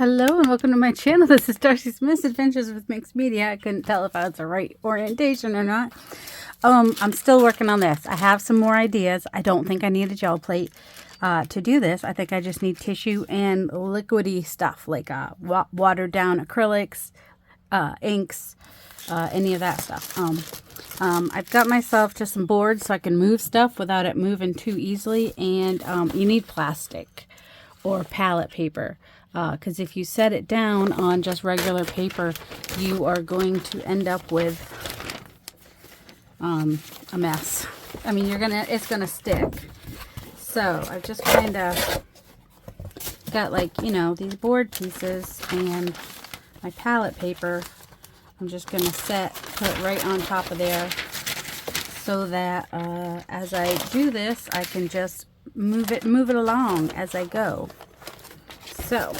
Hello and welcome to my channel. This is Darcy's Misadventures with Mixed Media. I couldn't tell if I was the right orientation or not. I'm still working on this. I have some more ideas. I don't think I need a gel plate to do this. I think I just need tissue and liquidy stuff like watered down acrylics, inks, any of that stuff. I've got myself just some boards so I can move stuff without it moving too easily. And you need plastic or palette paper. Because if you set it down on just regular paper, you are going to end up with a mess. I mean, it's gonna stick. So I've just kind of got, like, you know, these board pieces and my palette paper. I'm just gonna put right on top of there so that as I do this, I can just move it along as I go. So,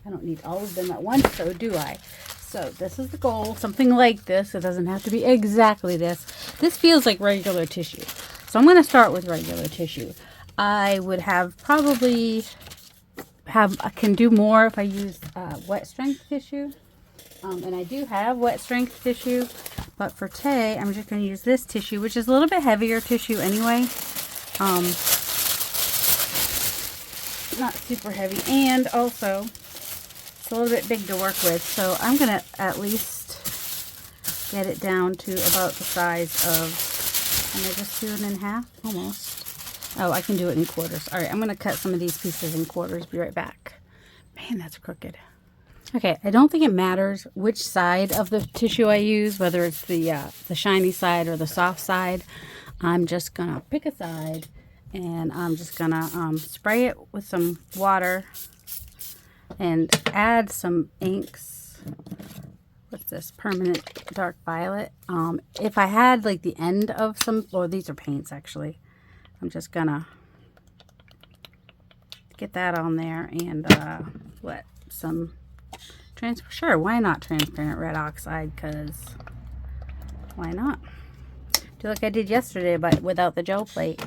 I don't need all of them at once, so do I? So, this is the goal. Something like this. It doesn't have to be exactly this. This feels like regular tissue. So, I'm going to start with regular tissue. I would I can do more if I use wet strength tissue. And I do have wet strength tissue. But for today, I'm just going to use this tissue, which is a little bit heavier tissue anyway. Not super heavy, and also it's a little bit big to work with, so I'm gonna at least get it down to about the size of, can I just do it in half? Almost. Oh, I can do it in quarters. All right, I'm gonna cut some of these pieces in quarters. Be right back. Man, that's crooked. Okay, I don't think it matters which side of the tissue I use, whether it's the shiny side or the soft side. I'm just gonna pick a side. And I'm just gonna spray it with some water and add some inks. What's this? Permanent dark violet. If I had like the end of some, or these are paints actually. I'm just gonna get that on there and what? Some sure, why not transparent red oxide? Because why not? Do like I did yesterday, but without the gel plate.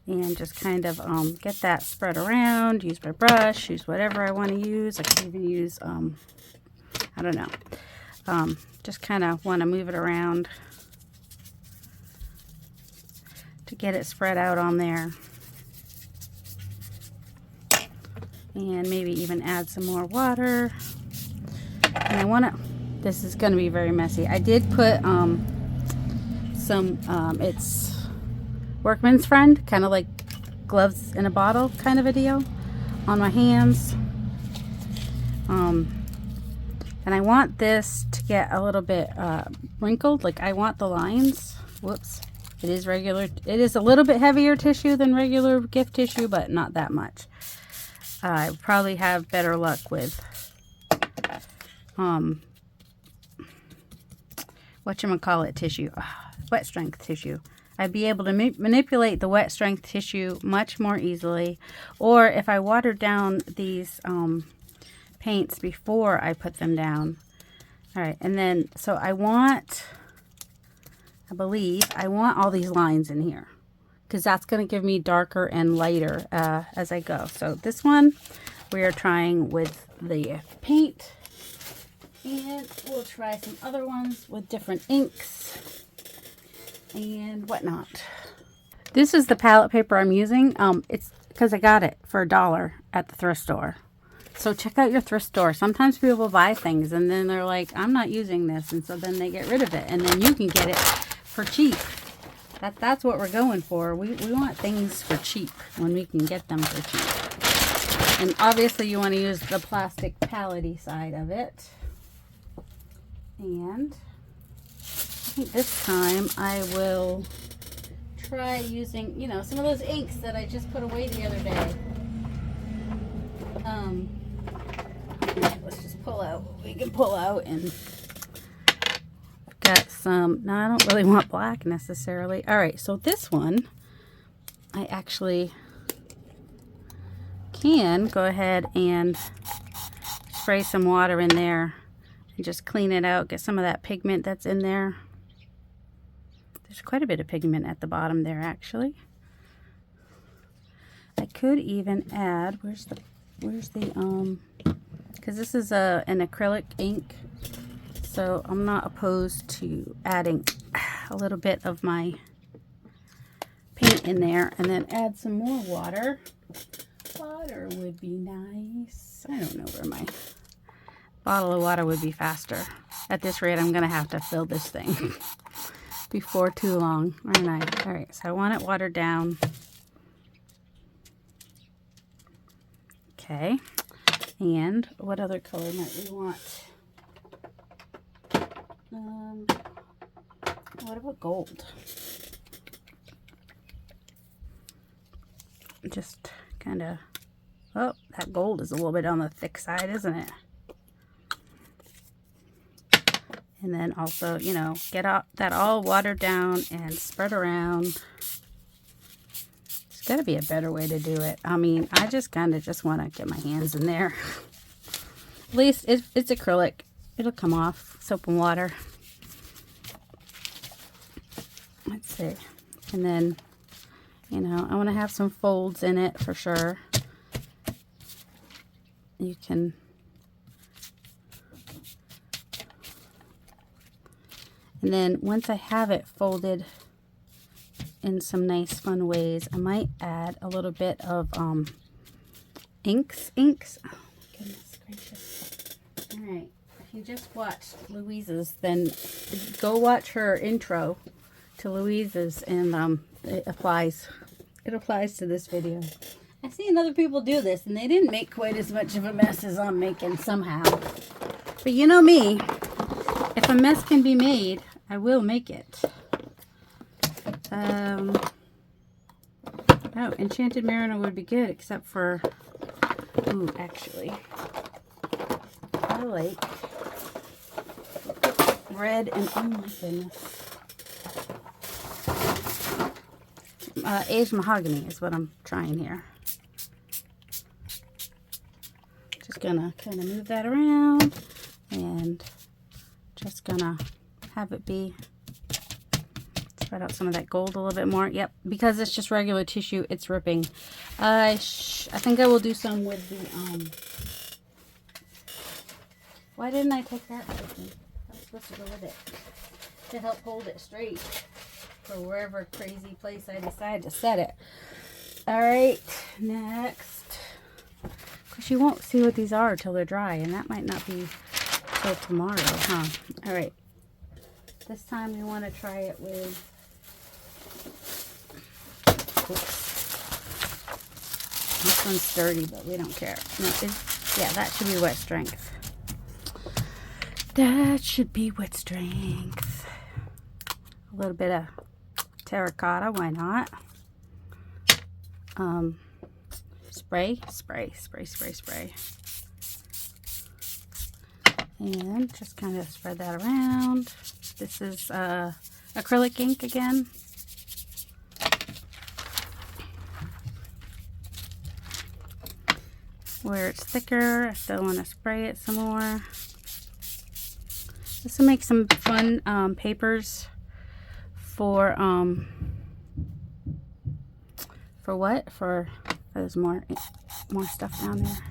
And just kind of get that spread around, use my brush, use whatever I want to use. I can even use, I don't know, just kind of want to move it around to get it spread out on there. And maybe even add some more water. And I want to, this is going to be very messy. I did put it's Workman's Friend, kind of like gloves in a bottle kind of a deal, on my hands. And I want this to get a little bit wrinkled. Like, I want the lines. Whoops. It is regular. It is a little bit heavier tissue than regular gift tissue, but not that much. I probably have better luck with whatchamacallit tissue. Wet strength tissue. I'd be able to manipulate the wet strength tissue much more easily. Or if I watered down these paints before I put them down. All right, and then, so I believe I want all these lines in here, because that's going to give me darker and lighter as I go. So this one, we are trying with the paint. And we'll try some other ones with different inks and whatnot. This is the palette paper I'm using. It's because I got it for $1 at the thrift store. So check out your thrift store. Sometimes people buy things and then they're like, I'm not using this, and so then they get rid of it, and then you can get it for cheap. That's what we're going for. We want things for cheap when we can get them for cheap. And obviously you want to use the plastic palette-y side of it. And I think this time I will try using, you know, some of those inks that I just put away the other day. Let's just pull out what we can pull out, and I've got some. No, I don't really want black necessarily. All right, so this one, I actually can go ahead and spray some water in there and just clean it out, get some of that pigment that's in there. There's quite a bit of pigment at the bottom there, actually. I could even add, where's the because this is an acrylic ink, so I'm not opposed to adding a little bit of my paint in there and then add some more water. Water would be nice. I don't know where my bottle of water would be faster. At this rate, I'm gonna have to fill this thing before too long, aren't I? All right, so I want it watered down. Okay, and what other color might we want? What about gold? Just kind of, oh, that gold is a little bit on the thick side, isn't it? And then also, you know, get that all watered down and spread around. There's got to be a better way to do it. I mean, I just kind of just want to get my hands in there. At least it's acrylic. It'll come off. Soap and water. Let's see. And then, you know, I want to have some folds in it for sure. You can... And then once I have it folded in some nice fun ways, I might add a little bit of inks. Oh my goodness gracious. Alright, if you just watched Louise's, then go watch her intro to Louise's, and it applies to this video. I've seen other people do this and they didn't make quite as much of a mess as I'm making somehow. But you know me, if a mess can be made, I will make it. Oh, Enchanted Mariner would be good, except for, ooh, actually, I like red and, oh my goodness. Aged Mahogany is what I'm trying here. Just gonna kind of move that around and just gonna have it be, spread out some of that gold a little bit more. Yep, because it's just regular tissue, it's ripping. I think I will do some with the, why didn't I take that with me? I was supposed to go with it to help hold it straight for wherever crazy place I decide to set it. Alright, next. Because you won't see what these are till they're dry, and that might not be till tomorrow, huh? Alright. This time we want to try it with, oops. This one's sturdy, but we don't care. No, yeah, that should be wet strength. That should be wet strength. A little bit of terracotta, why not? Spray. And just kind of spread that around. This is acrylic ink again. Where it's thicker, I still want to spray it some more. This will make some fun papers for what? For there's more stuff down there.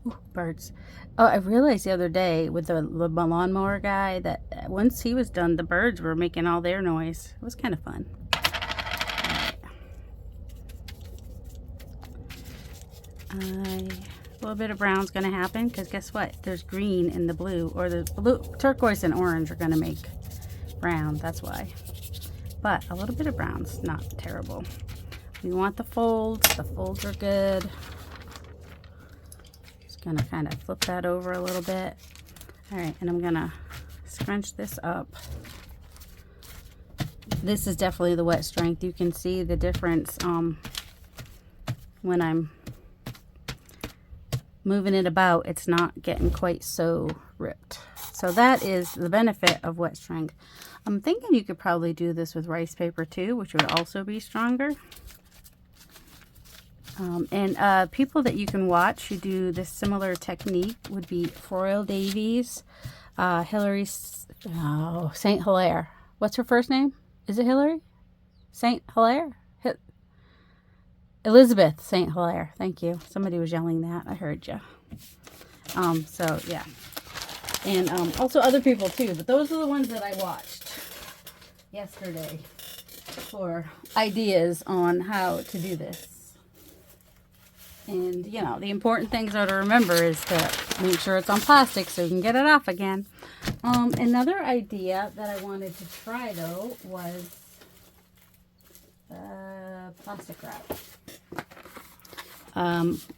Ooh, birds. Oh, I realized the other day with the lawnmower guy that once he was done, the birds were making all their noise. It was kind of fun. A little bit of brown's going to happen because guess what? There's green in the blue, or the blue, turquoise and orange are going to make brown. That's why. But a little bit of brown's not terrible. We want the folds. The folds are good. Gonna kind of flip that over a little bit. All right, and I'm gonna scrunch this up. This is definitely the wet strength. You can see the difference when I'm moving it about. It's not getting quite so ripped. So that is the benefit of wet strength. I'm thinking you could probably do this with rice paper too, which would also be stronger. And people that you can watch who do this similar technique would be Froyle Davies, Hilary, St. Hilaire. What's her first name? Is it Hilary? St. Hilaire? Elizabeth St. Hilaire. Thank you. Somebody was yelling that. I heard you. So yeah. And also other people too, but those are the ones that I watched yesterday for ideas on how to do this. And you know, the important things are to remember is to make sure it's on plastic so you can get it off again. Another idea that I wanted to try though was plastic wrap.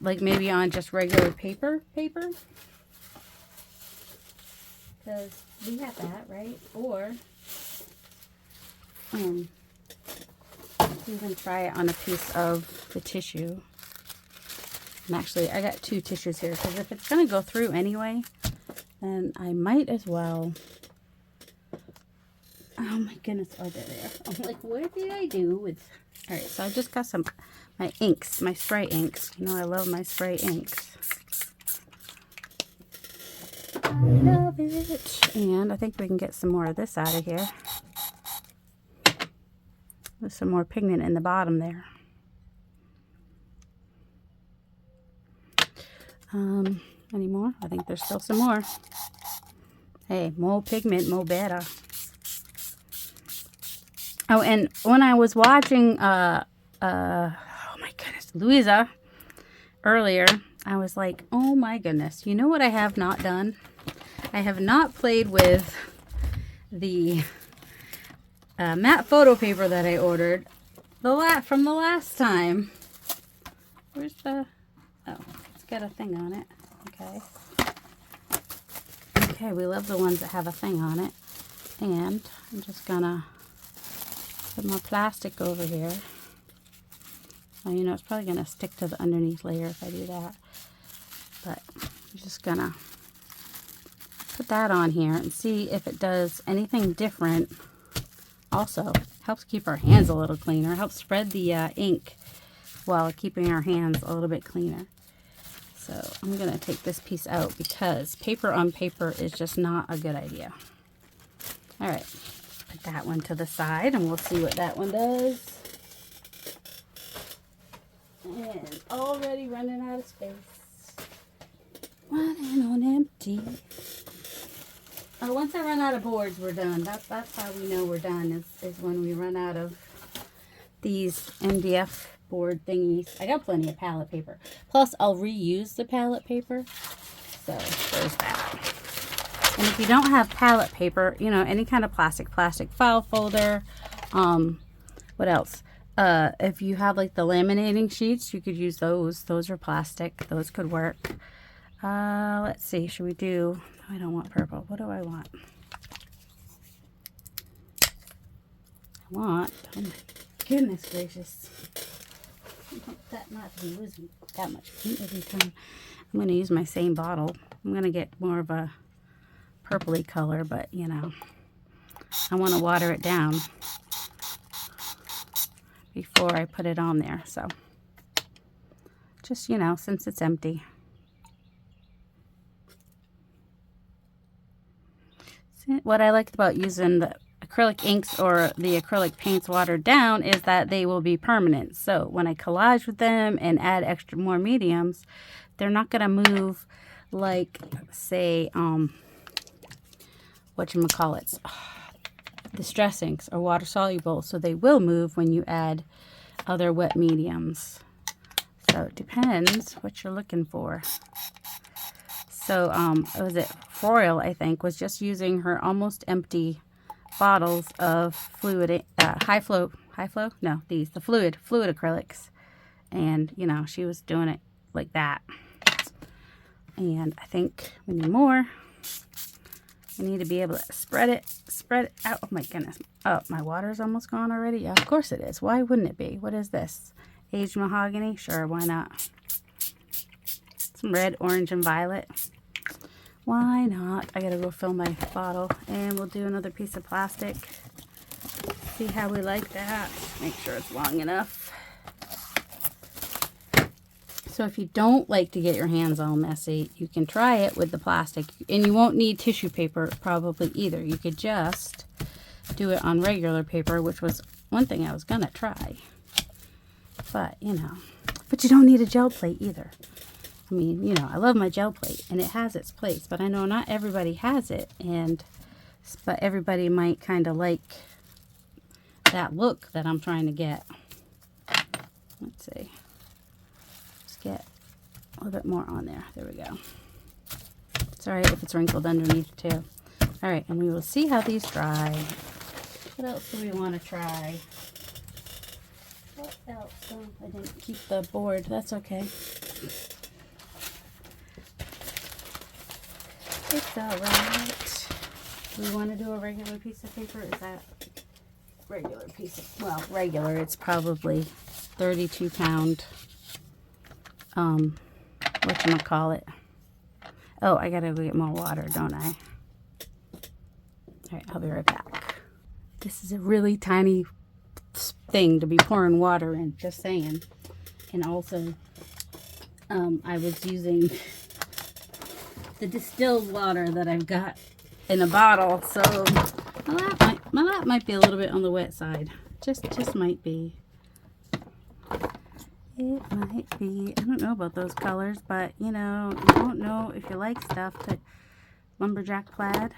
Like maybe on just regular paper, because we have that, right? Or you can try it on a piece of the tissue. And actually, I got 2 tissues here because if it's going to go through anyway, then I might as well. Oh my goodness, oh they're there. I'm like, what did I do with? All right, so I just got my inks, my spray inks. You know, I love my spray inks. I love it. And I think we can get some more of this out of here. There's some more pigment in the bottom there. Any more? I think there's still some more. Hey, more pigment, more better. Oh, and when I was watching, oh my goodness, Louisa earlier, I was like, oh my goodness, you know what I have not done? I have not played with the matte photo paper that I ordered from the last time. Where's the, oh, it's got a thing on it. Okay. Okay, we love the ones that have a thing on it. And I'm just gonna put more plastic over here. Oh, you know, it's probably gonna stick to the underneath layer if I do that. But I'm just gonna put that on here and see if it does anything different. Also, helps keep our hands a little cleaner. Helps spread the ink while keeping our hands a little bit cleaner. So I'm going to take this piece out because paper on paper is just not a good idea. All right, put that one to the side and we'll see what that one does. And already running out of space. Running on empty. Once I run out of boards, we're done. That's how we know we're done, is when we run out of these MDF board thingies. I got plenty of palette paper. Plus, I'll reuse the palette paper. So, there's that. And if you don't have palette paper, you know, any kind of plastic file folder. What else? If you have like the laminating sheets, you could use those. Those are plastic. Those could work. Let's see. Should we do... I don't want purple. What do I want? Oh my goodness gracious. I want that not to be losing that much paint every time. I'm going to use my same bottle. I'm going to get more of a purpley color, but you know, I want to water it down before I put it on there. So just, you know, since it's empty. What I liked about using the acrylic inks or the acrylic paints watered down is that they will be permanent. So when I collage with them and add extra more mediums, they're not going to move like, say, whatchamacallits, Distress inks are water soluble, so they will move when you add other wet mediums. So it depends what you're looking for. So, was it Foil, I think, was just using her almost empty bottles of fluid, high flow, no, the fluid acrylics. And, you know, she was doing it like that. And I think we need more. We need to be able to spread it out. Oh my goodness. Oh, my water's almost gone already? Yeah, of course it is. Why wouldn't it be? What is this? Aged mahogany? Sure, why not? Some red, orange, and violet. Why not? I gotta go fill my bottle, and we'll do another piece of plastic. See how we like that. Make sure it's long enough. So if you don't like to get your hands all messy, you can try it with the plastic, and you won't need tissue paper probably either. You could just do it on regular paper, which was one thing I was gonna try. but you know, but you don't need a gel plate either. I mean, you know, I love my gel plate and it has its place, but I know not everybody has it, but everybody might kind of like that look that I'm trying to get. Let's see. Let's get a little bit more on there. There we go. It's alright if it's wrinkled underneath too. Alright, and we will see how these dry. What else do we want to try? What else? Oh, I didn't keep the board. That's okay. It's alright. Do we want to do a regular piece of paper? Is that regular piece of, well, regular, it's probably 32 pound, whatchamacallit. Oh, I gotta go get more water, don't I? Alright, I'll be right back. This is a really tiny thing to be pouring water in, just saying. And also, I was using the distilled water that I've got in a bottle, so my lap might be a little bit on the wet side. Just might be. It might be. I don't know about those colors, but you know, you don't know if you like stuff. But lumberjack plaid.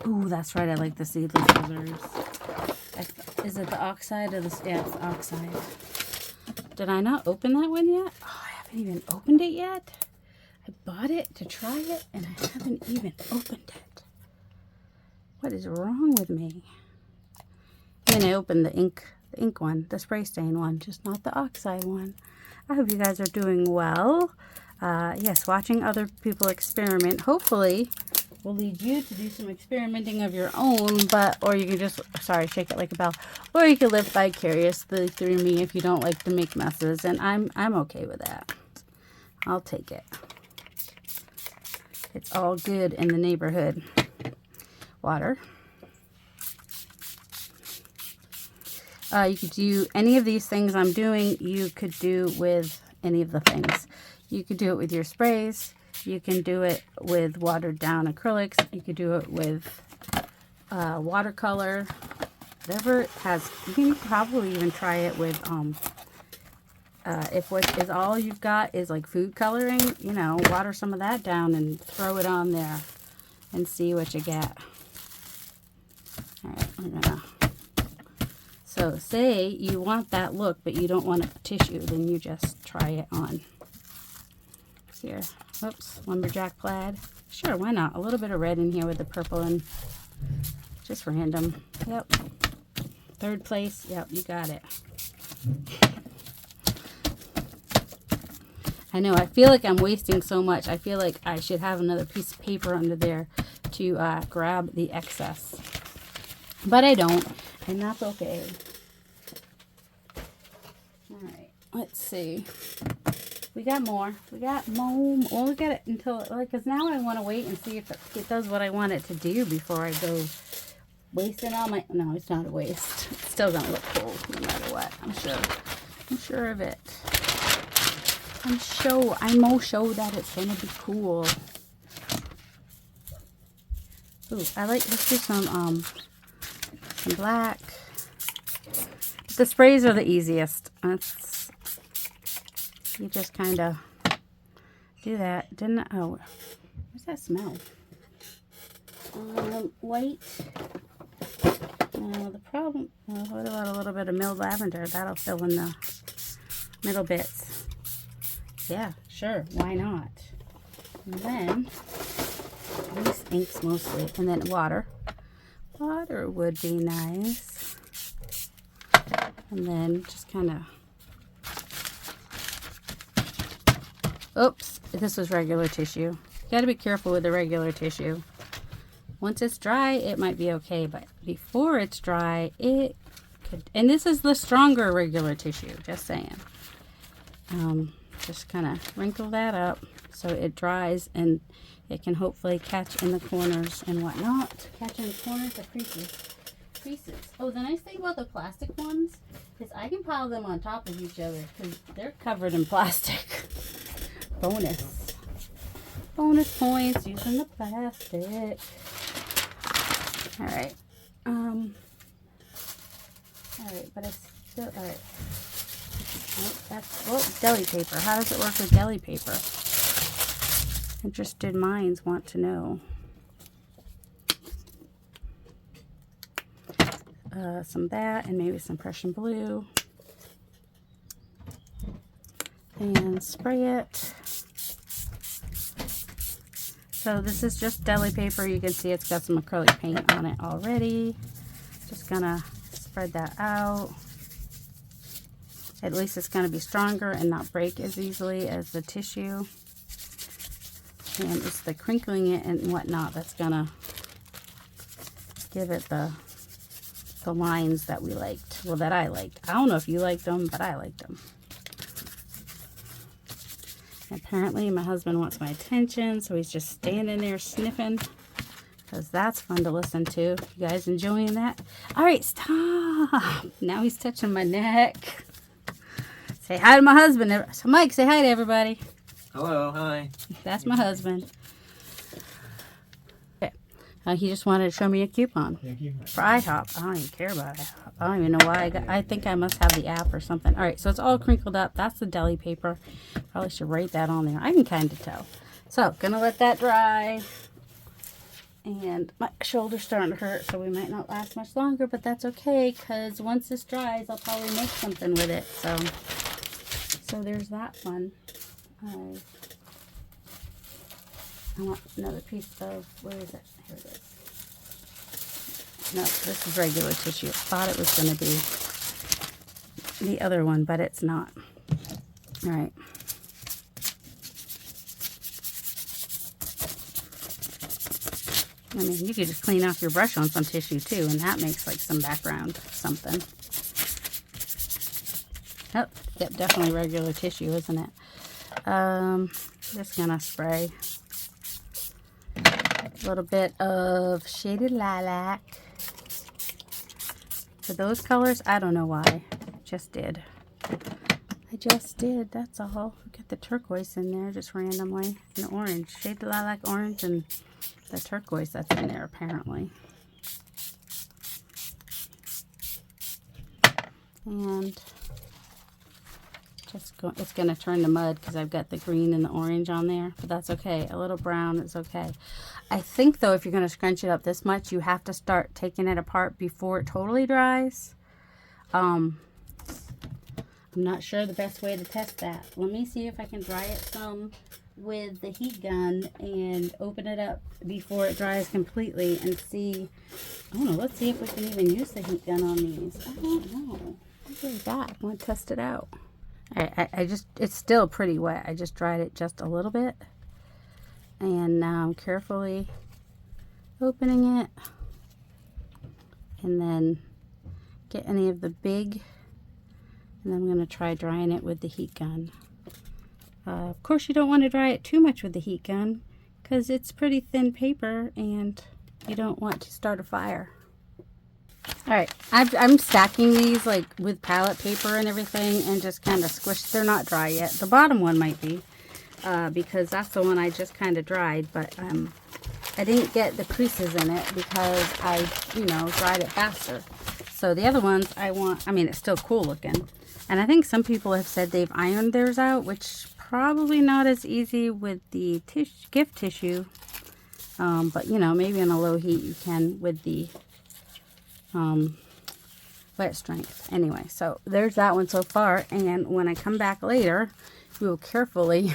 Ooh, that's right. I like the seedless scissors. Is it the oxide or the? Yeah, it's the oxide. Did I not open that one yet? Oh, I haven't even opened it yet. I bought it to try it, and I haven't even opened it. What is wrong with me? And I opened the ink one, the spray stain one, just not the oxide one. I hope you guys are doing well. Yes, watching other people experiment hopefully will lead you to do some experimenting of your own, or you can just, sorry, shake it like a bell, or you can live vicariously through me if you don't like to make messes, and I'm okay with that. I'll take it. It's all good in the neighborhood. Water. You could do any of these things I'm doing, you could do with any of the things. You could do it with your sprays. You can do it with watered down acrylics. You could do it with watercolor. Whatever it has. You can probably even try it with, if what is all you've got is like food coloring, you know, water some of that down and throw it on there and see what you get. Alright, we're gonna. So say you want that look, but you don't want a tissue, then you just try it on. Here, whoops, lumberjack plaid. Sure, why not? A little bit of red in here with the purple and just random. Yep. Third place. Yep, you got it. I know, I feel like I'm wasting so much. I feel like I should have another piece of paper under there to grab the excess. But I don't, and that's okay. Alright, let's see. We got more. We got more. Well, we got it until, like, because now I want to wait and see if it does what I want it to do before I go wasting all my, no, it's not a waste. It's still going to look cool no matter what, I'm sure. I'm sure of it. I'm more sure that it's going to be cool. Ooh, I like, let's do some black. The sprays are the easiest. You just kind of do that. Oh, what's that smell? White. The problem, what about a little bit of milled lavender? That'll fill in the middle bits. Yeah, sure, why not? And then, these inks mostly, and then water. Water would be nice. And then just kind of, oops, this was regular tissue. You got to be careful with the regular tissue. Once it's dry, it might be okay, but before it's dry, it could, and this is the stronger regular tissue, just saying. Just kind of wrinkle that up so it dries and it can hopefully catch in the corners and whatnot. Catch in the corners of creases. Oh, the nice thing about the plastic ones is I can pile them on top of each other because they're covered in plastic. Bonus points using the plastic. Alright. Alright, but I still, alright. Nope, that's, oh, deli paper. How does it work with deli paper? Interested minds want to know. Some of that, and maybe some Prussian blue. And spray it. So this is just deli paper. You can see it's got some acrylic paint on it already. Just gonna spread that out. At least it's gonna be stronger and not break as easily as the tissue. And it's the crinkling it and whatnot that's gonna give it the lines that we liked. Well, that I liked. I don't know if you liked them, but I liked them. Apparently my husband wants my attention, so he's just standing there sniffing, because that's fun to listen to. You guys enjoying that? All right, stop. Now he's touching my neck. Say hi to my husband. So Mike, say hi to everybody. Hello, hi. That's my husband. Okay. He just wanted to show me a coupon for IHOP. I don't even care about IHOP. I don't even know why. I think I must have the app or something. All right, so it's all crinkled up. That's the deli paper. Probably should write that on there. I can kind of tell. So, gonna let that dry. And my shoulder's starting to hurt, so we might not last much longer, but that's okay, because once this dries, I'll probably make something with it. So there's that one. I want another piece of, where is it? Here it is. No, this is regular tissue. I thought it was going to be the other one, but it's not. All right. I mean, you could just clean off your brush on some tissue too, and that makes like some background something. Oh, yep, definitely regular tissue, isn't it? Just gonna spray a little bit of shaded lilac. For those colors, I don't know why. Just did. I just did, that's all. Get the turquoise in there just randomly. And orange. Shaded lilac, orange, and the turquoise that's in there apparently. And just go, it's going to turn to mud because I've got the green and the orange on there, but that's okay. A little brown is okay. I think though, if you're going to scrunch it up this much, you have to start taking it apart before it totally dries. I'm not sure the best way to test that. Let me see if I can dry it some with the heat gun and open it up before it dries completely and see. I don't know, let's see if we can even use the heat gun on these. I don't know. I'm really bad. I want to test it out. I just, it's still pretty wet. I just dried it just a little bit. And now I'm carefully opening it. And then get any of the big. And I'm going to try drying it with the heat gun. Of course, you don't want to dry it too much with the heat gun because it's pretty thin paper and you don't want to start a fire. Alright, I'm stacking these like with palette paper and everything and just kind of squished. They're not dry yet. The bottom one might be because that's the one I just kind of dried, but I didn't get the creases in it because I, you know, dried it faster. So the other ones I mean, it's still cool looking. And I think some people have said they've ironed theirs out, which probably not as easy with the gift tissue. But, you know, maybe on a low heat you can with the wet strength. Anyway, so there's that one so far. And when I come back later, we will carefully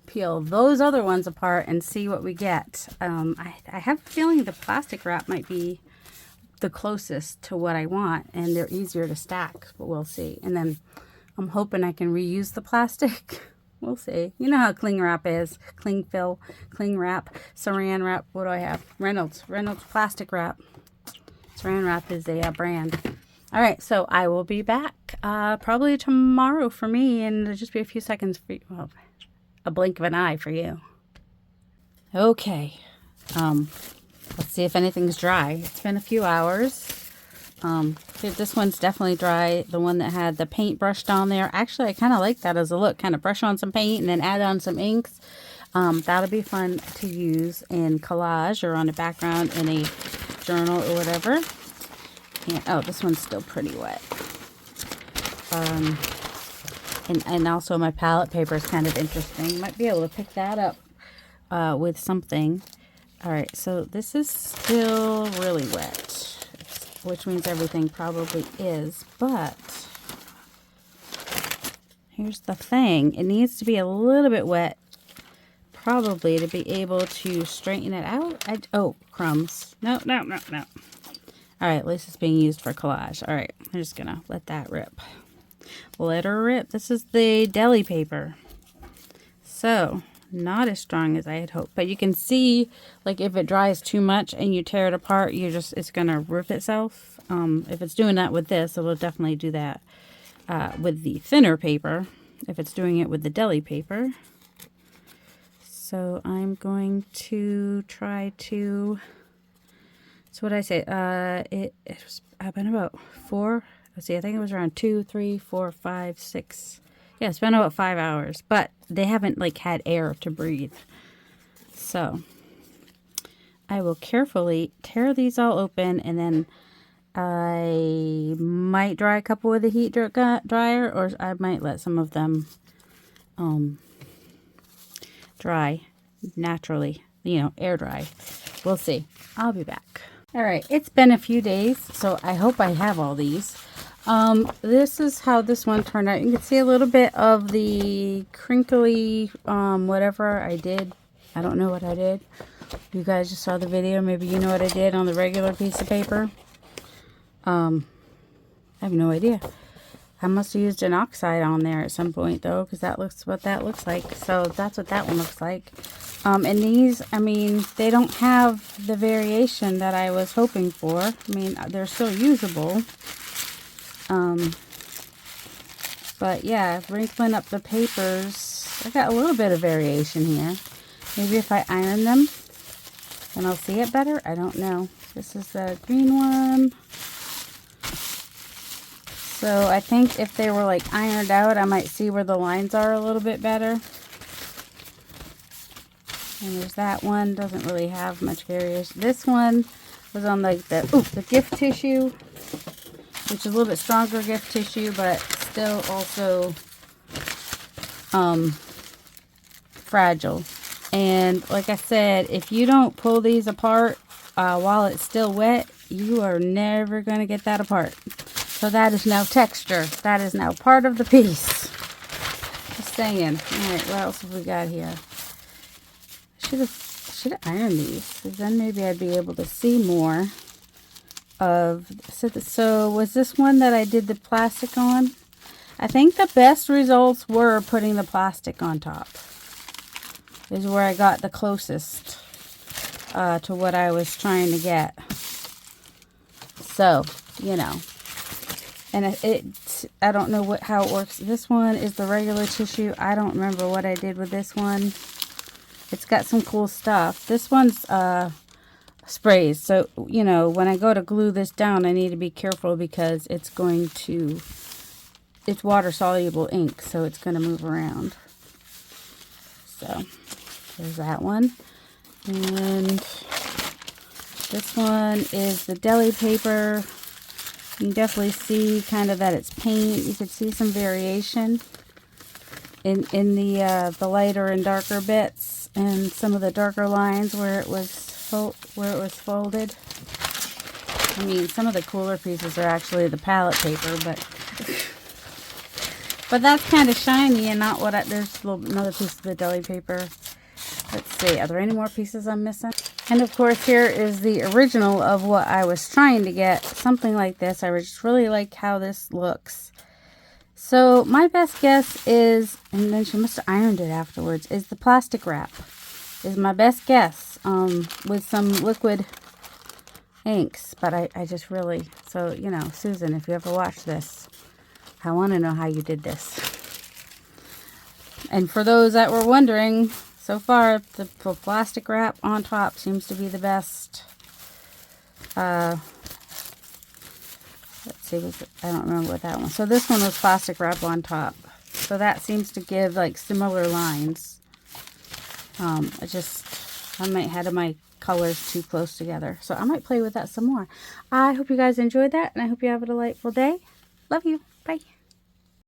peel those other ones apart and see what we get. I have a feeling the plastic wrap might be the closest to what I want, and they're easier to stack, but we'll see. And then I'm hoping I can reuse the plastic. We'll see. You know how cling wrap is. Cling fill, cling wrap, saran wrap. What do I have? Reynolds plastic wrap. Saran wrap is a brand. All right, so I will be back probably tomorrow for me, and it'll just be a few seconds for you. Well, a blink of an eye for you. Okay. Let's see if anything's dry. It's been a few hours. This one's definitely dry. The one that had the paint brushed on there. Actually, I kind of like that as a look. Kind of brush on some paint and then add on some inks. That'll be fun to use in collage or on a background in a journal or whatever. And, oh, this one's still pretty wet. And also my palette paper is kind of interesting. You might be able to pick that up with something. All right, so this is still really wet, which means everything probably is, but here's the thing. It needs to be a little bit wet, probably, to be able to straighten it out. Oh, crumbs. No. All right, at least it's being used for collage. All right, I'm just going to let that rip. Let her rip. This is the deli paper. So, not as strong as I had hoped. But you can see, like, if it dries too much and you tear it apart, it's going to rip itself. If it's doing that with this, it will definitely do that with the thinner paper. If it's doing it with the deli paper. So, I'm going to try to... So, what did I say? It's been about 4... Let's see, I think it was around 2, 3, 4, 5, 6... Yeah, it's been about 5 hours, but they haven't like had air to breathe. So I will carefully tear these all open, and then I might dry a couple with a heat dryer, or I might let some of them dry naturally, air dry. We'll see. I'll be back. All right, it's been a few days, so I hope I have all these. This is how this one turned out. You can see a little bit of the crinkly, whatever I did. I don't know what I did. You guys just saw the video. Maybe you know what I did on the regular piece of paper. I have no idea. I must have used an oxide on there at some point, though, because that looks what that looks like. So that's what that one looks like. And these, I mean, they don't have the variation that I was hoping for. I mean, they're still usable. But yeah, wrinkling up the papers, I got a little bit of variation here. Maybe if I iron them, then I'll see it better. I don't know. This is the green one. So I think if they were like ironed out, I might see where the lines are a little bit better. And there's that one, doesn't really have much variation. This one was on like the gift tissue, which is a little bit stronger gift tissue, but still also fragile. And like I said, if you don't pull these apart while it's still wet, you are never going to get that apart. So that is now texture. That is now part of the piece. Just saying. Alright, what else have we got here? I should have ironed these, because then maybe I'd be able to see more of. So was this one that I did the plastic on? I think the best results were putting the plastic on top. Is where I got the closest to what I was trying to get. So, and I don't know how it works. This one is the regular tissue. I don't remember what I did with this one. It's got some cool stuff. This one's sprays. So, when I go to glue this down, I need to be careful because it's water soluble ink, so it's going to move around. So, there's that one. And this one is the deli paper. You can definitely see kind of that it's paint. You can see some variation in the lighter and darker bits, and some of the darker lines where it was folded. I mean, some of the cooler pieces are actually the palette paper, but that's kind of shiny and not what there's another piece of the deli paper. Let's see, are there any more pieces I'm missing? And of course, here is the original of what I was trying to get. Something like this. I just really like how this looks. So my best guess is, and then she must have ironed it afterwards, is the plastic wrap. Is my best guess with some liquid inks. But I just really, so, Susan, if you ever watch this, I want to know how you did this. And for those that were wondering, so far, the plastic wrap on top seems to be the best. Let's see, I don't remember what that one. So this one was plastic wrap on top. So that seems to give like similar lines. I might have my colors too close together. So I might play with that some more. I hope you guys enjoyed that, and I hope you have a delightful day. Love you.